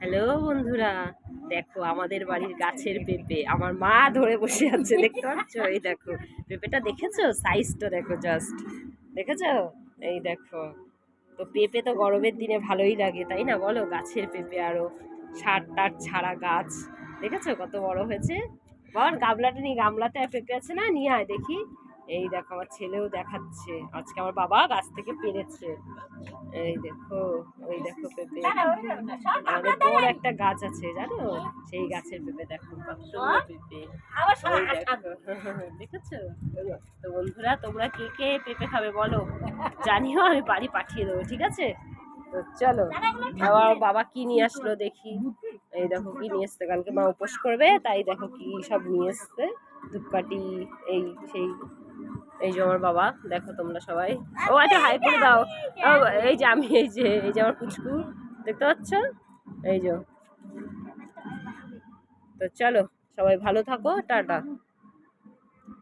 Hello বন্ধুরা, দেখো আমাদের বাড়ির গাছের পেঁপে আমার মা ধরে বসে আছে, দেখতে পাচ্ছ? এই দেখো পেঁপেটা, দেখেছো সাইজটা? দেখো জাস্ট, দেখেছো? এই দেখো। তো পেঁপে তো গরমের দিনে ভালোই লাগে, তাই না বলো? গাছের পেঁপে, আরো সার টার ছাড়া গাছ, দেখেছো কত বড় হয়েছে? বল গামলাটা নিয়ে, গামলাতে পেঁপে আছে না, নিয়ে আয় দেখি। এই দেখো আমার ছেলেও দেখাচ্ছে, আজকে আমার বাবা গাছ থেকে পেরেছে। এই দেখো, ওই দেখো পেঁপে। আমাদের বড় একটা গাছ আছে জানো, সেই গাছের পেঁপে দেখো কতগুলো পেঁপে। ওই দেখো, দেখেছো? তো বন্ধুরা, তোমরা কে কে পেঁপে খাবে বলো, জানিও, আমি বাড়ি পাঠিয়ে দেবো, ঠিক আছে? তো চলো, আবার বাবা কি নিয়ে আসলো দেখি। এই দেখো কি নিয়ে এসছে, কালকে মা উপোস করবে, তাই দেখো কি সব নিয়ে এসছে, ধূপকাঠি, এই সেই। এই যে আমার বাবা, দেখো তোমরা সবাই, ও একটা হাই করে দাও। ও, এই যে আমি, এই যে আমার পুচকু, দেখতে পাচ্ছ? এই যে। তো চলো, সবাই ভালো থাকো, টাটা।